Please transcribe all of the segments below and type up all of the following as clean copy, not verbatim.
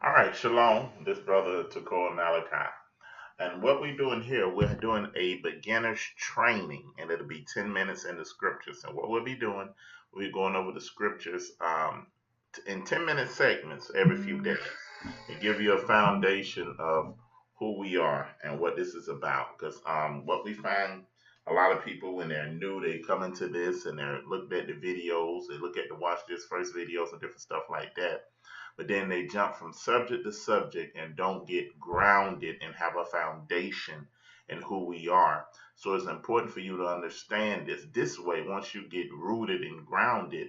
All right, Shalom. This brother Tekoa Malachi. And what we're doing here, we're doing a beginner's training, and it'll be 10 minutes in the scriptures. And what we'll be doing, we're going over the scriptures in 10-minute segments every few days and give you a foundation of who we are and what this is about. Because what we find a lot of people when they're new, they come into this and they're looking at the videos, they look at the watch this first videos and different stuff like that, but then they jump from subject to subject and don't get grounded and have a foundation in who we are. So it's important for you to understand this. This way, once you get rooted and grounded,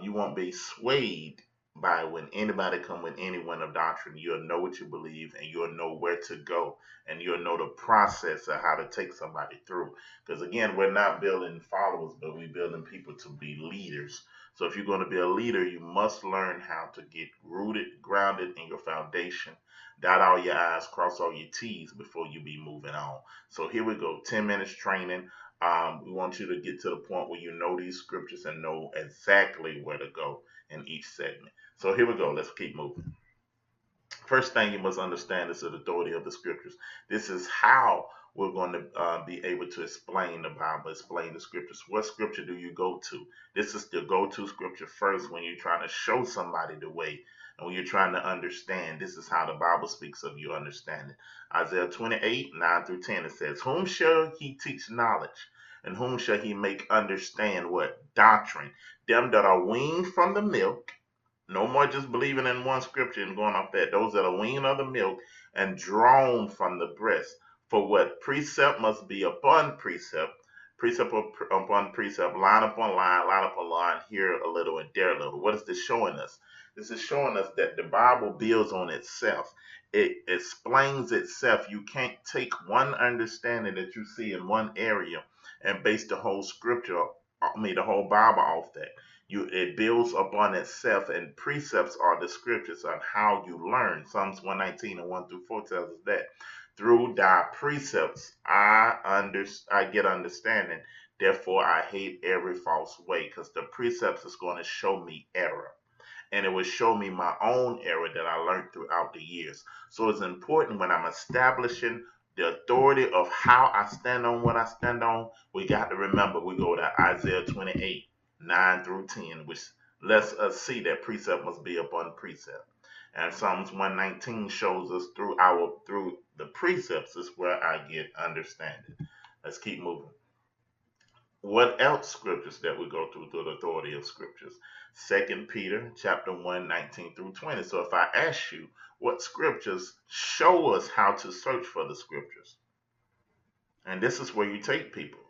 you won't be swayed by when anybody come with any wind of doctrine. You'll know what you believe and you'll know where to go and you'll know the process of how to take somebody through. Because again, we're not building followers, but we're building people to be leaders. So if you're going to be a leader, you must learn how to get rooted, grounded in your foundation. Dot all your I's, cross all your T's before you be moving on. So here we go, 10 minutes training. We want you to get to the point where you know these scriptures and know exactly where to go in each segment. So here we go. Let's keep moving. First thing you must understand is the authority of the scriptures. This is how we're going to be able to explain the Bible, explain the scriptures. What scripture do you go to? This is the go to scripture first when you're trying to show somebody the way and when you're trying to understand. This is how the Bible speaks of you understanding. Isaiah 28 9 through 10, it says, "Whom shall he teach knowledge? And whom shall he make understand what? Doctrine. Them that are weaned from the milk, no more just believing in one scripture and going off that. Those that are weaned of the milk and drawn from the breast. For what precept must be upon precept, precept upon precept, line upon line, here a little and there a little. What is this showing us? This is showing us that the Bible builds on itself. It explains itself. You can't take one understanding that you see in one area and base the whole scripture, the whole Bible off that. It builds upon itself, and precepts are the scriptures on how you learn. Psalms 119 and 1 through 4 tells us that through thy precepts I get understanding. Therefore I hate every false way, because the precepts is going to show me error. And it will show me my own error that I learned throughout the years. So it's important when I'm establishing the authority of how I stand on what I stand on. We got to remember we go to Isaiah 28 9 through 10, which lets us see that precept must be upon precept. And Psalms 119 shows us through the precepts is where I get understanding. Let's keep moving. What else scriptures that we go through the authority of scriptures? Second Peter chapter 1 19 through 20. So if I ask you what scriptures show us how to search for the scriptures, and this is where you take people.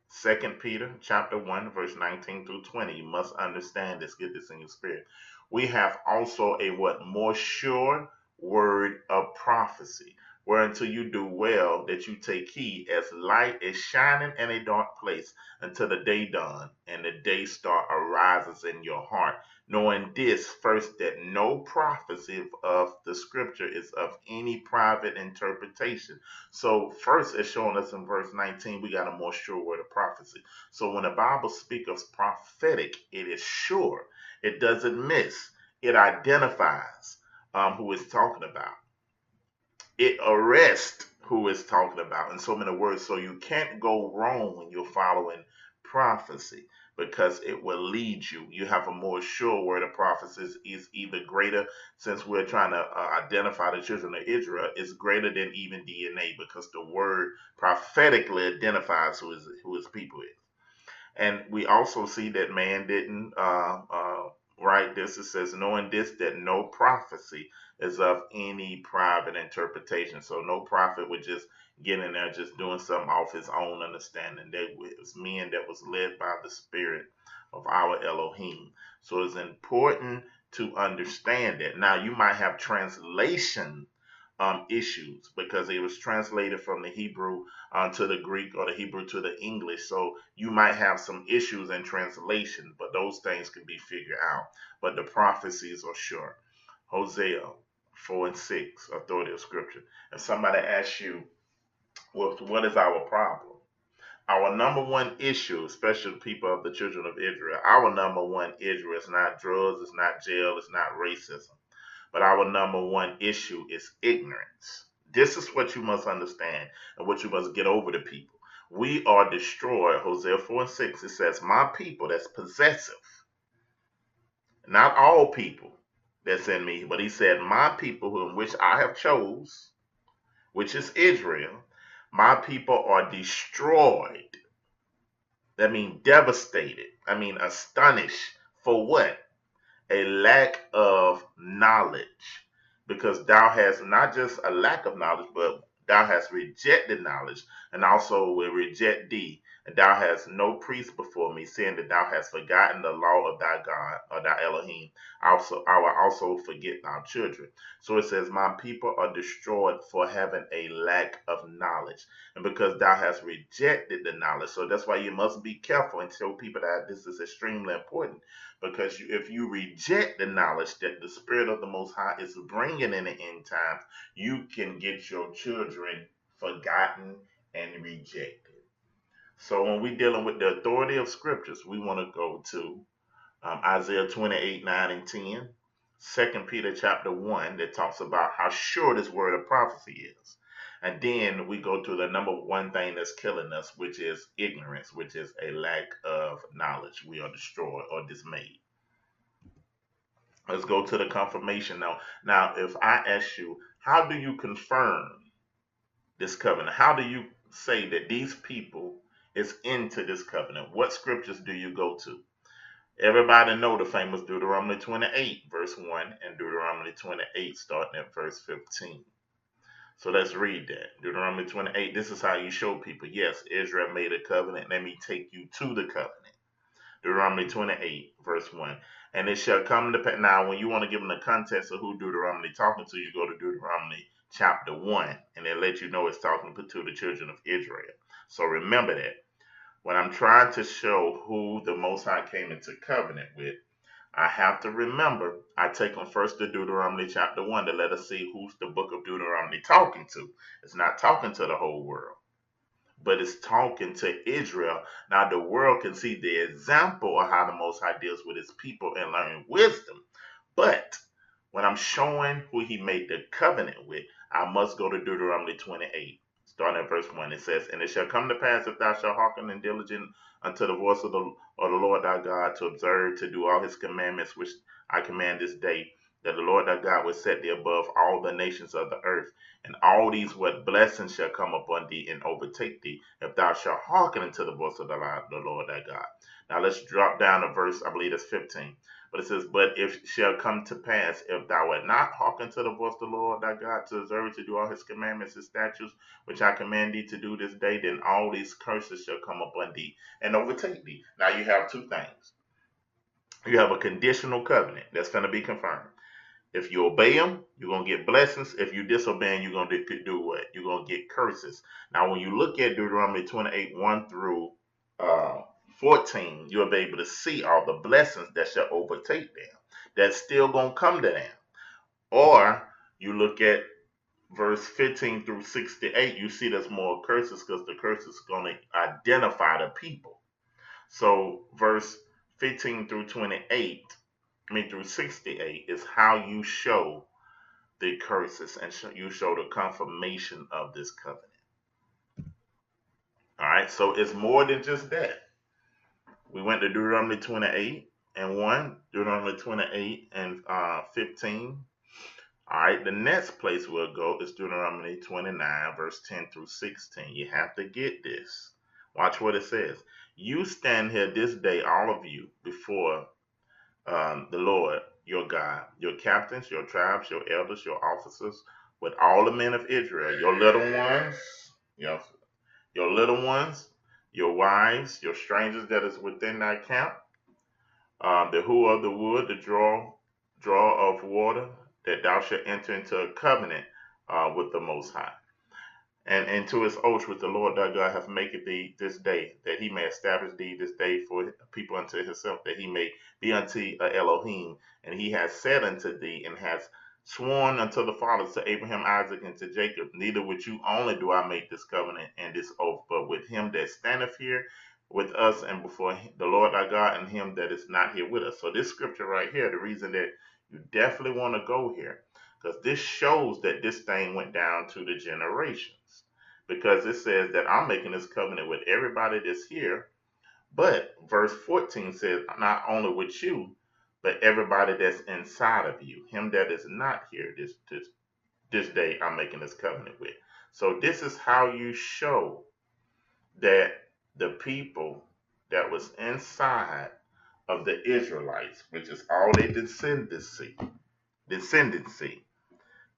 Second Peter chapter 1 verse 19 through 20. You must understand this, get this in your spirit. We have also a what? More sure word of prophecy, whereunto you do well that you take heed, as light is shining in a dark place until the day dawn and the day star arises in your heart, knowing this first, that no prophecy of the scripture is of any private interpretation. So first it's showing us in verse 19, we got a more sure word of prophecy. So when the Bible speaks of prophetic, it is sure. It doesn't miss. It identifies who it's talking about. It arrests who it's talking about in so many words. So you can't go wrong when you're following prophecy, because it will lead you. You have a more sure word of prophecy is either greater, since we're trying to identify the children of Israel, is greater than even DNA, because the word prophetically identifies who his people is. And we also see that man didn't write this. It says, knowing this, that no prophecy is of any private interpretation. So no prophet would just get in there just doing something off his own understanding. They was men that was led by the spirit of our Elohim. So it's important to understand that. Now you might have translation issues, because it was translated from the Hebrew to the Greek, or the Hebrew to the English. So you might have some issues in translation, but those things can be figured out. But the prophecies are sure. Hosea 4 and 6, authority of scripture. If somebody asks you, well, what is our problem? Our number one issue, especially the people of the children of Israel, our number one issue is not drugs, it's not jail, it's not racism. but our number one issue is ignorance. This is what you must understand and what you must get over to people. We are destroyed. Hosea 4 and 6, it says, my people, that's possessive, not all people that's in me, but he said, my people whom which I have chose, which is Israel, my people are destroyed. That means devastated. I mean astonished. For what? A lack of knowledge. Because thou hast not just a lack of knowledge, but thou hast rejected knowledge, and also will reject thee. And thou hast no priest before me, saying that thou hast forgotten the law of thy God, or thy Elohim. Also, I will also forget thy children. So it says, my people are destroyed for having a lack of knowledge, and because thou hast rejected the knowledge. So that's why you must be careful and tell people that this is extremely important, because if you reject the knowledge that the Spirit of the Most High is bringing in the end times, you can get your children forgotten and rejected. So when we're dealing with the authority of scriptures, we want to go to Isaiah 28, 9 and 10, 2 Peter chapter 1, that talks about how sure this word of prophecy is. And then we go to the number one thing that's killing us, which is ignorance, which is a lack of knowledge. We are destroyed or dismayed. Let's go to the confirmation now. Now, if I ask you, how do you confirm this covenant? How do you say that these people is into this covenant? What scriptures do you go to? Everybody know the famous Deuteronomy 28, verse 1, and Deuteronomy 28, starting at verse 15. So let's read that. Deuteronomy 28, this is how you show people, yes, Israel made a covenant. Let me take you to the covenant. Deuteronomy 28, verse 1. And it shall come to pass. Now, when you want to give them the context of who Deuteronomy talking to, you go to Deuteronomy chapter 1, and it let you know it's talking to the children of Israel. So remember that. When I'm trying to show who the Most High came into covenant with, I have to remember, I take them first to Deuteronomy chapter 1 to let us see who's the book of Deuteronomy talking to. It's not talking to the whole world, but it's talking to Israel. Now the world can see the example of how the Most High deals with his people and learn wisdom. But when I'm showing who he made the covenant with, I must go to Deuteronomy 28, starting at verse 1. It says, and it shall come to pass, if thou shalt hearken and diligent unto the voice of the Lord thy God, to observe, to do all his commandments which I command this day, that the Lord thy God will set thee above all the nations of the earth. And all these what blessings shall come upon thee and overtake thee, if thou shalt hearken unto the voice of the Lord thy God. Now let's drop down to verse, I believe it's 15. But it says, but if shall come to pass, if thou wilt not hearken to the voice of the Lord thy God, to observe, to do all his commandments and statutes, which I command thee to do this day, then all these curses shall come upon thee and overtake thee. Now you have two things. You have a conditional covenant that's going to be confirmed. If you obey him, you're going to get blessings. If you disobey him, you're going to do what? You're going to get curses. Now, when you look at Deuteronomy 28, 1 through 14, you'll be able to see all the blessings that shall overtake them. That's still going to come to them. Or you look at verse 15 through 68, you see there's more curses, because the curses are going to identify the people. So verse 15 through 28, through 68 is how you show the curses, and you show the confirmation of this covenant. All right, so it's more than just that. We went to Deuteronomy 28 and 1, Deuteronomy 28 and 15. All right, the next place we'll go is Deuteronomy 29, verse 10 through 16. You have to get this. Watch what it says. You stand here this day, all of you, before the Lord your God, your captains, your tribes, your elders, your officers, with all the men of Israel, your little ones, your little ones, your wives, your strangers that is within thy camp, the who of the wood, the draw of water, that thou shalt enter into a covenant with the Most High, and into his oath which the Lord thy God hath maketh thee this day, that he may establish thee this day for people unto himself, that he may be unto Elohim. And he has said unto thee, and has sworn unto the fathers, to Abraham, Isaac, and to Jacob, neither with you only do I make this covenant and this oath, but with him that standeth here with us, and before the Lord our God, and him that is not here with us. So this scripture right here, the reason that You definitely want to go here because this shows that this thing went down to the generations. Because it says that I'm making this covenant with everybody that's here, but verse 14 says, not only with you, but everybody that's inside of you, him that is not here this day I'm making this covenant with. So this is how you show that the people that was inside of the Israelites, which is all their descendancy,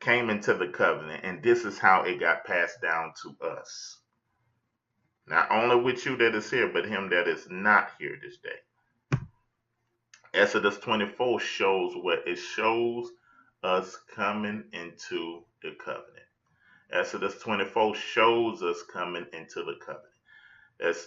came into the covenant, and this is how it got passed down to us. Not only with you that is here, but him that is not here this day. Exodus 24 shows what it shows us coming into the covenant. Exodus 24 shows us coming into the covenant. That's,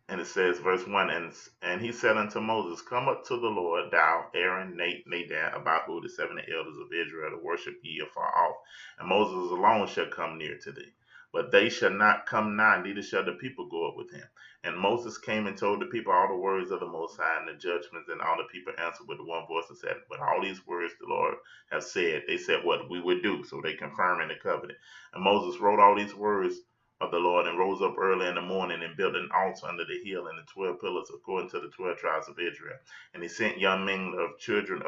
and it says, verse 1, and he said unto Moses, come up to the Lord, thou, Aaron, Nadab, Abihu, the 70 elders of Israel, to worship ye afar off. And Moses alone shall come near to thee. But they shall not come nigh, neither shall the people go up with him. And Moses came and told the people all the words of the Most High and the judgments, and all the people answered with one voice and said, but all these words the Lord have said, they said what we would do. So they confirm in the covenant. And Moses wrote all these words of the Lord, and rose up early in the morning and built an altar under the hill and the 12 pillars according to the 12 tribes of Israel. And he sent young men of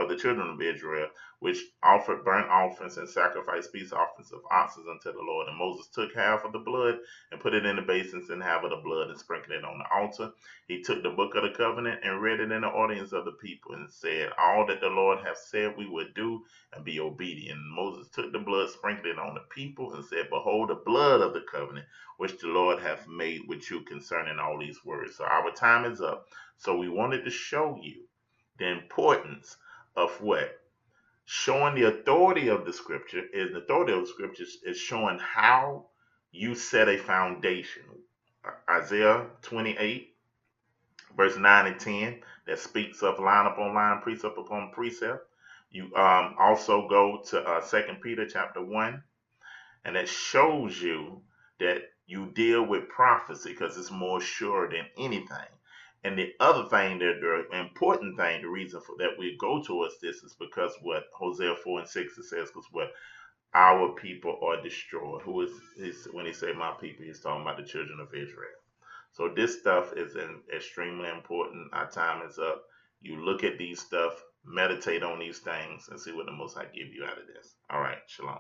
the children of Israel, which offered burnt offerings and sacrificed peace offerings of oxen unto the Lord. And Moses took half of the blood and put it in the basins, and half of the blood and sprinkled it on the altar. He took the book of the covenant and read it in the audience of the people, and said, all that the Lord hath said we would do, and be obedient. And Moses took the blood, sprinkled it on the people, and said, behold, the blood of the covenant which the Lord hath made with you concerning all these words. So our time is up. So we wanted to show you the importance of what? Showing the authority of the scripture. Is the authority of the scriptures is showing how you set a foundation. Isaiah 28, verse 9 and 10, that speaks of line upon line, precept upon precept. You also go to 2 Peter chapter 1, and it shows you that you deal with prophecy because it's more sure than anything. And the other thing, the important thing, the reason for that we go towards this is because what Hosea 4 and 6 it says, because what our people are destroyed. Who is when he say my people, he's talking about the children of Israel. So this stuff is extremely important. Our time is up. You look at these stuff, meditate on these things, and see what the Most High give you out of this. All right, shalom.